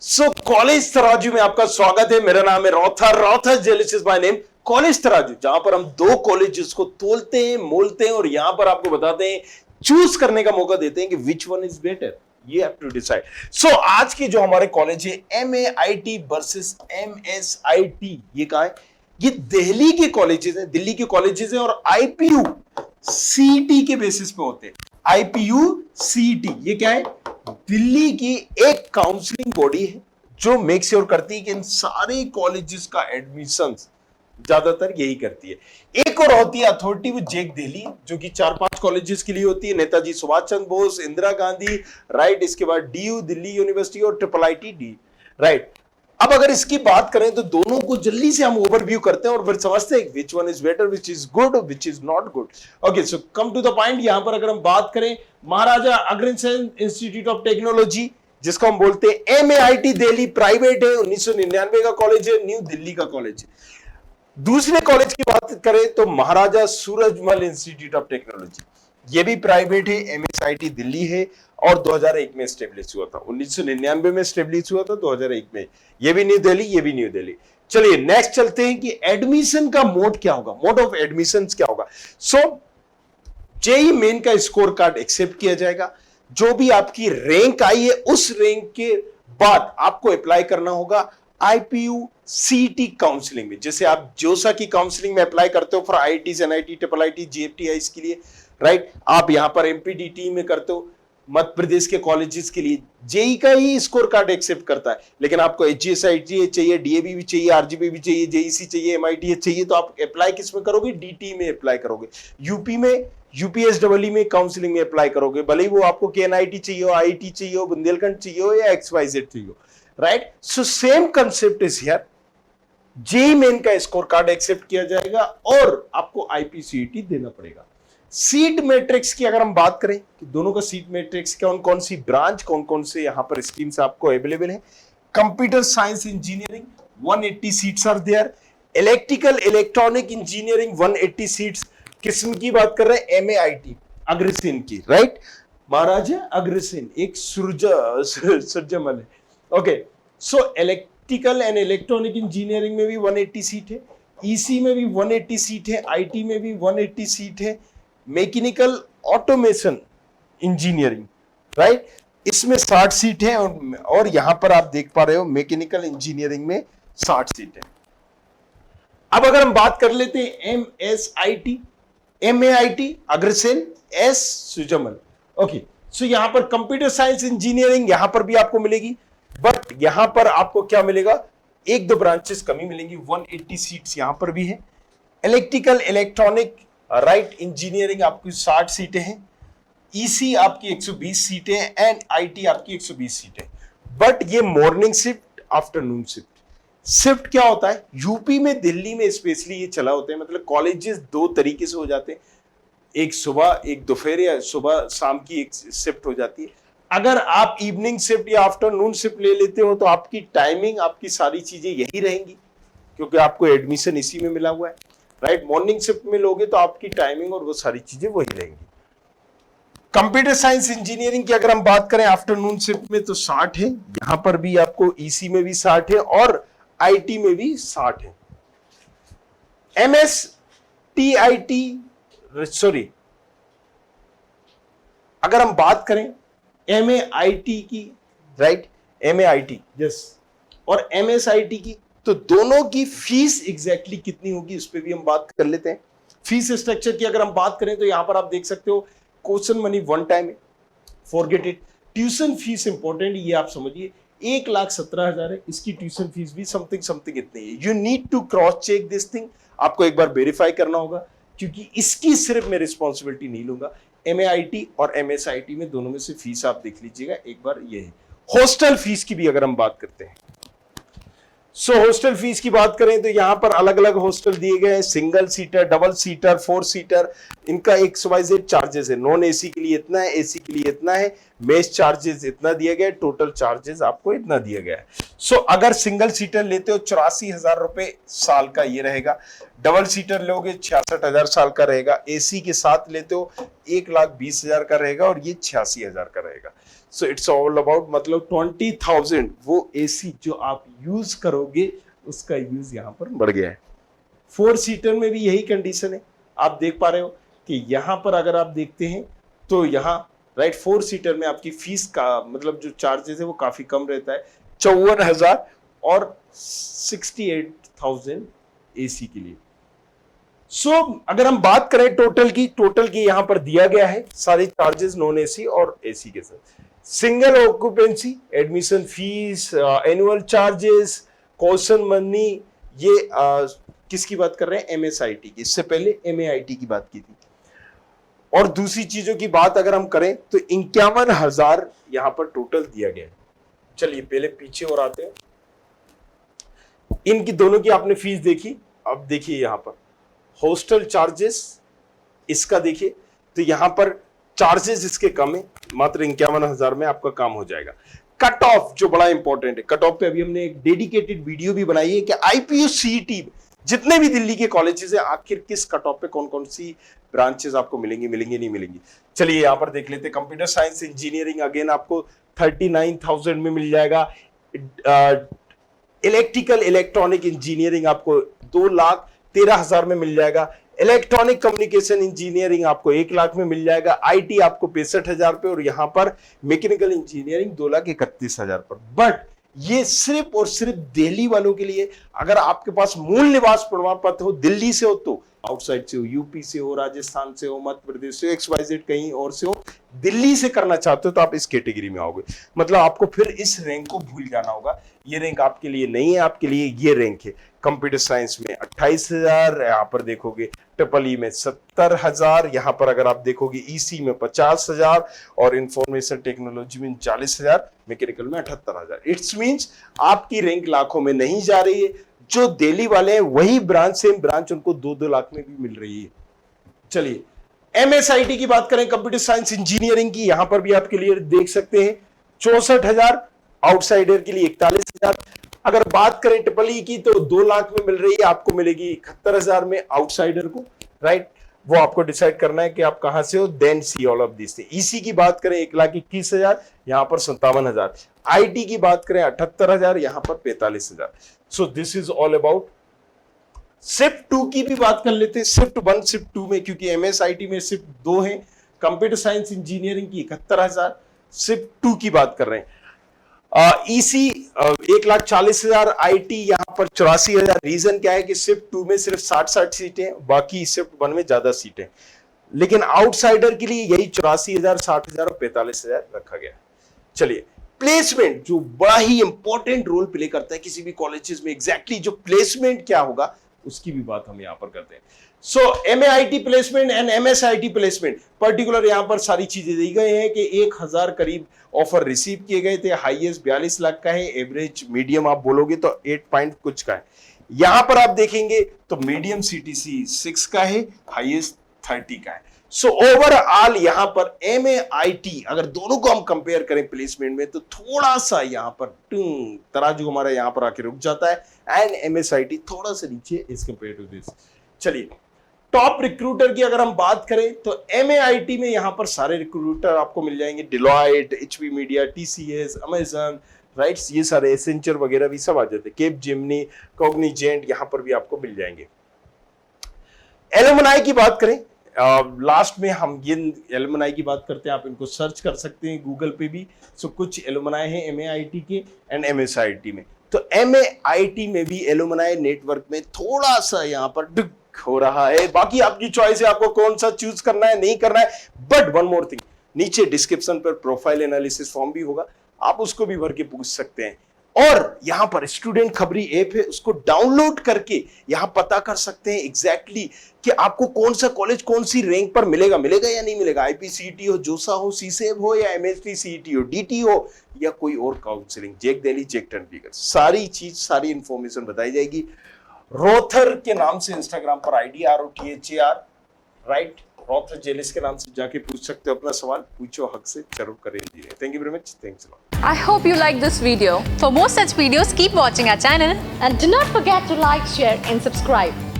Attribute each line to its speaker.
Speaker 1: So college तराजू में आपका स्वागत है। मेरा नाम है रॉथर जेलिस इज माय नेम। कॉलेज तराजू, जहां पर हम दो कॉलेजेस को तोलते हैं, मोलते हैं और यहां पर आपको बताते हैं, चूज करने का मौका देते हैं कि विच वन इज बेटर। ये हैव टू डिसाइड। सो आज के जो हमारे कॉलेज है MAIT वर्सेस MSIT, ये कहां है? ये दिल्ली के कॉलेजेस हैं, दिल्ली के कॉलेजेस हैं और IPU CET के बेसिस पे होते हैं। IPU CET ये क्या है? दिल्ली की एक काउंसलिंग बॉडी है जो मेक श्योर करती है कि इन सारे कॉलेजेस का एडमिशन ज्यादातर यही करती है। एक और होती है अथॉरिटी विद जेक दिल्ली, जो कि 4-5 कॉलेजेस के लिए होती है। नेताजी सुभाष चंद्र बोस, इंदिरा गांधी, राइट, इसके बाद DU दिल्ली यूनिवर्सिटी और IIIT, राइट। अब अगर इसकी बात करें तो दोनों को जल्दी से हम ओवरव्यू करते हैं और फिर समझते हैं which one is better, which is good, which is not good. Okay, so come to the point. यहां पर अगर हम बात करें Maharaja Agrasen institute of technology, जिसको हम बोलते हैं MAIT दिल्ली, प्राइवेट है, 1999 का कॉलेज है, न्यू दिल्ली का कॉलेज है। दूसरे कॉलेज की बात करें तो महाराजा सूरजमल इंस्टीट्यूट ऑफ टेक्नोलॉजी, ये भी प्राइवेट है, MSIT दिल्ली है और 2001 में स्टेब्लिश हुआ था। 1999 में स्टेब्लिश हुआ था, 2001 में। ये भी न्यू दिल्ली, ये भी न्यू दिल्ली। चलिए नेक्स्ट चलते हैं कि एडमिशन का मोड क्या होगा, मोड ऑफ एडमिशन क्या होगा। सो जेईई मेन का स्कोर कार्ड एक्सेप्ट किया जाएगा। जो भी आपकी रैंक आई है उस रैंक के बाद आपको अप्लाई करना होगा IPU CET काउंसलिंग में। जैसे आप जोसा की काउंसलिंग में अप्लाई करते हो for IITs, NIT, IIIT, GFTIs के लिए, राइट। आप यहां पर MPDT में करते हो मध्य प्रदेश के कॉलेजेस के लिए। जेई का ही स्कोर कार्ड एक्सेप्ट करता है, लेकिन आपको HGSIT चाहिए, DAB भी चाहिए, RGB भी चाहिए, JEC चाहिए, MIT चाहिए, तो आप अप्लाई किस में करोगे? DT में अप्लाई करोगे। यूपी में UPSEE में काउंसलिंग में अप्लाई करोगे, भले ही वो आपको KNIT चाहिए हो, IIT चाहिए हो, बुंदेलखंड चाहिए हो या XYZ चाहिए हो, right. So same concept is here. JEE main का स्कोर कार्ड एक्सेप्ट किया जाएगा और आपको IPU CET देना पड़ेगा। सीट मैट्रिक्स की अगर हम बात करें कि दोनों का सीट मैट्रिक्स कौन कौन सी ब्रांच, कौन कौन से यहां पर स्ट्रीम्स आपको अवेलेबल है। Computer science engineering 180 seats are there. Electrical electronic engineering 180 seats. किस्म की बात कर रहे हैं? MAIT अग्रसेन की, राइट। महाराजा अग्रसेन एक सूरजमल है। Okay, so electrical and electronic engineering में भी 180 सीट है, EC में भी 180 सीट है, IT में भी 180 सीट है, मैकेनिकल ऑटोमेशन इंजीनियरिंग, राइट, इसमें 60 सीट है और यहां पर आप देख पा रहे हो मैकेनिकल इंजीनियरिंग में 60 सीट है। अब अगर हम बात कर लेते हैं MAIT Agrasen, S Surajmal. Okay, so यहां पर कंप्यूटर साइंस इंजीनियरिंग यहां पर भी आपको मिलेगी, बट यहां पर आपको क्या मिलेगा? 1-2 ब्रांचेस कमी मिलेंगी। 180 सीट्स यहां पर भी है। इलेक्ट्रिकल इलेक्ट्रॉनिक, राइट, इंजीनियरिंग आपकी 60 सीटें हैं, EC आपकी 120 सीटें एंड IT आपकी 120 सीटें। बट ये morning shift, afternoon shift. Shift क्या होता है? यूपी में, दिल्ली में स्पेशली ये चला होता है, मतलब कॉलेजेस 2 तरीके से हो जाते हैं, एक सुबह एक दोपहर या सुबह शाम की एक शिफ्ट हो जाती है। अगर आप इवनिंग शिफ्ट या आफ्टरनून शिफ्ट ले लेते हो तो आपकी टाइमिंग, आपकी सारी चीजें यही रहेंगी, क्योंकि आपको एडमिशन इसी में मिला हुआ है, राइट। मॉर्निंग शिफ्ट में लोगे तो आपकी टाइमिंग और वो सारी चीजें वही रहेंगी। कंप्यूटर साइंस इंजीनियरिंग की अगर हम बात करें आफ्टरनून शिफ्ट में तो 60 है, यहां पर भी आपको EC में भी 60 है और IT में भी 60 है। अगर हम बात करें MAIT की, राइट, MAIT यस, और MSIT की, तो दोनों की फीस एग्जैक्टली कितनी होगी इस पे भी हम बात कर लेते हैं। फीस स्ट्रक्चर की अगर हम बात करें तो यहां पर आप देख सकते हो क्वेश्चन मनी 1 टाइम है, forget it. Tuition fees important, ये आप समझिए 1,17,000 है, इसकी ट्यूशन फीस भी समथिंग इतनी है। You need to cross check this thing, आपको एक बार वेरीफाई करना होगा, क्योंकि इसकी सिर्फ मैं रिस्पॉन्सिबिलिटी नहीं लूंगा। MAIT और MSIT में दोनों में से फीस आप देख लीजिएगा एक बार। ये है हॉस्टल फीस की भी अगर हम बात करते हैं, सो हॉस्टल फीस की बात करें तो यहां पर अलग अलग हॉस्टल दिए गए हैं, single seater, double seater, 4 seater, इनका XYZ चार्जेस है। नॉन AC के लिए इतना है, AC के लिए इतना है, मेस चार्जेस इतना दिया गया है, टोटल चार्जेस आपको इतना दिया गया है। सो अगर सिंगल सीटर लेते हो 84,000 रुपए साल का ये रहेगा, डबल सीटर लोगे 66,000 साल का रहेगा, एसी के साथ लेते हो 1,20,000 का रहेगा और ये 86,000 का रहेगा। सो इट्स ऑल अबाउट मतलब 20,000 वो एसी जो आप यूज करोगे उसका यूज यहां पर बढ़ गया है। 4 सीटर में भी यही कंडीशन है, आप देख पा रहे हो कि यहां पर अगर आप देखते हैं तो यहाँ राइट 4 सीटर में आपकी फीस का मतलब जो चार्जेस है वो काफी कम रहता है, 54,000 और 68,000 एसी के लिए। सो अगर हम बात करें टोटल की यहां पर दिया गया है सारे चार्जेस नॉन एसी और एसी के साथ। Single occupancy, admission fees, annual charges, caution money, ये किसकी बात कर रहे हैं? एमएसआईटी की। इससे पहले एमएआईटी की बात की थी। और दूसरी चीजों की बात अगर हम करें तो 51,000 यहां पर टोटल दिया गया है। चलिए पहले पीछे और आते हैं, इनकी दोनों की आपने फीस देखी। अब देखिए यहां पर हॉस्टल चार्जेस, इसका देखिए तो यहां पर चार्जेस इसके कम है, मात्र 51,000 में आपका काम हो जाएगा। कट ऑफ जो बड़ा इंपॉर्टेंट है, कट ऑफ पे अभी हमने एक डेडिकेटेड वीडियो भी बनाई है कि आईपीयू सीईटी जितने भी दिल्ली के कॉलेजेस है आखिर किस कट ऑफ पे कौन कौन सी ब्रांचेस आपको मिलेंगी नहीं मिलेंगी। चलिए यहां पर देख लेते हैं। कंप्यूटर साइंस इंजीनियरिंग अगेन आपको 39,000 में मिल जाएगा। इलेक्ट्रिकल इलेक्ट्रॉनिक इंजीनियरिंग आपको 2,13,000 में मिल जाएगा। इलेक्ट्रॉनिक कम्युनिकेशन इंजीनियरिंग आपको 1,00,000 में मिल जाएगा। आईटी आपको 65,000 पे, और यहां पर मैकेनिकल इंजीनियरिंग 2,31,000 पर। बट ये सिर्फ और सिर्फ दिल्ली वालों के लिए। अगर आपके पास मूल निवास प्रमाण पत्र हो, दिल्ली से हो, तो आउटसाइड से हो, यूपी से हो, राजस्थान से हो, मध्य प्रदेश से, XYZ कहीं और से हो, दिल्ली से करना चाहते हो तो आप इस कैटेगरी में आओगे। मतलब आपको फिर इस रैंक को भूल जाना होगा। ये रैंक आपके लिए नहीं है, आपके लिए ये रैंक है। कंप्यूटर साइंस में 28,000, यहाँ पर देखोगे ट्रिपल ई में 70,000, यहाँ पर अगर आप देखोगे ईसी में 50,000 और इंफॉर्मेशन टेक्नोलॉजी में 40,000, मैकेनिकल में 78,000। इट्स मींस आपकी रैंक लाखों में नहीं जा रही है। जो दिल्ली वाले हैं वही ब्रांच, सेम ब्रांच उनको 2-2 लाख में भी मिल रही है। चलिए एमएसआईटी की बात करें, कंप्यूटर साइंस इंजीनियरिंग की, यहां पर भी आप क्लियर देख सकते हैं 64,000, आउटसाइडर के लिए 41,000। अगर बात करें ट्रिपल ई की तो 2 लाख में मिल रही है, आपको मिलेगी 71,000 में आउटसाइडर को, राइट। वो आपको डिसाइड करना है कि आप कहां से हो, then see all of this. EC की बात करें 1,21,000, यहां पर 57,000। आईटी की बात करें 78,000, यहां पर 45,000। So this is all about. Shift 2 की भी बात कर लेते हैं, शिफ्ट 1 शिफ्ट 2 में, क्योंकि एमएसआईटी में शिफ्ट 2 है। कंप्यूटर साइंस इंजीनियरिंग की 71,000, शिफ्ट 2 की बात कर रहे हैं। ईसी 1,40,000, आईटी यहां पर 84,000। रीजन क्या है कि शिफ्ट 2 में सिर्फ 60 सीटें, बाकी शिफ्ट 1 में ज्यादा सीटें, लेकिन आउटसाइडर के लिए यही 84,000, 60,000 और 45,000 रखा गया। चलिए प्लेसमेंट जो बड़ा ही इंपॉर्टेंट रोल प्ले करता है किसी भी कॉलेजेस में, एग्जैक्टली जो प्लेसमेंट क्या होगा उसकी भी बात हम यहां पर करते हैं। सो एमएआईटी प्लेसमेंट एंड एमएसआईटी प्लेसमेंट, पर्टिकुलर यहां पर सारी चीजें दी गई हैं कि 1,000 करीब ऑफर रिसीव किए गए थे। हाईएस्ट 42 लाख का है, एवरेज मीडियम आप बोलोगे तो 8 पॉइंट कुछ का है। यहां पर आप देखेंगे तो मीडियम सीटीसी 6 का है, हाईएस्ट 30 का है। सो ओवरऑल यहां पर एमएआईटी अगर दोनों को हम कंपेयर करें प्लेसमेंट में तो थोड़ा सा यहां पर तराजू हमारा यहां पर आके रुक जाता है, एंड एमएसआईटी थोड़ा सा नीचे एज कंपेयर टू दिस। चलिए टॉप रिक्रूटर की अगर हम बात करें तो एमएआईटी में यहां पर सारे रिक्रूटर आपको मिल जाएंगे, Deloitte, HP media, TCS, Amazon, right, ये सारे एसेंचर वगैरह भी सब आ जाते हैं, केप जेमिनी, कॉग्निजेंट, यहां पर भी आपको मिल जाएंगे। एलुमनाई की बात करें, लास्ट में हम ये एलुमनाई की बात करते हैं, आप इनको सर्च कर सकते हैं गूगल पे भी। सो कुछ एलुमनाई हैं एमएआईटी के एंड एमएसआईटी में। तो एमएआईटी में भी एलुमनाई नेटवर्क में थोड़ा सा यहां पर डिग हो रहा है, बाकी आपकी चॉइस है आपको कौन सा चूज करना है नहीं करना है। बट वन मोर थिंग, नीचे डिस्क्रिप्शन पर प्रोफाइल एनालिसिस फॉर्म भी होगा, आप उसको भी भर के पूछ सकते हैं। और यहां पर स्टूडेंट खबरी ऐप है, उसको डाउनलोड करके यहां पता कर सकते हैं एग्जैक्टली कि आपको कौन सा कॉलेज कौन सी रैंक पर मिलेगा या नहीं मिलेगा। आईपीसीईटी हो, जोसा हो, सीसेब हो, या एमएसटी सीईटी हो, डीटी हो, या कोई और काउंसलिंग, जेक दिल्ली, जेक टर्नफिगर, सारी चीज सारी इंफॉर्मेशन बताई जाएगी। रोथर के नाम से इंस्टाग्राम पर आईडी ROTHAR, राइट, रॉथर जेलिस के नाम से जाके पूछ सकते हो अपना सवाल, पूछो हक से, जरूर करेंगे। Thank you very much, thanks a lot.
Speaker 2: I hope you like this video. For more such videos, keep watching our channel.
Speaker 3: And do not forget to like, share and subscribe.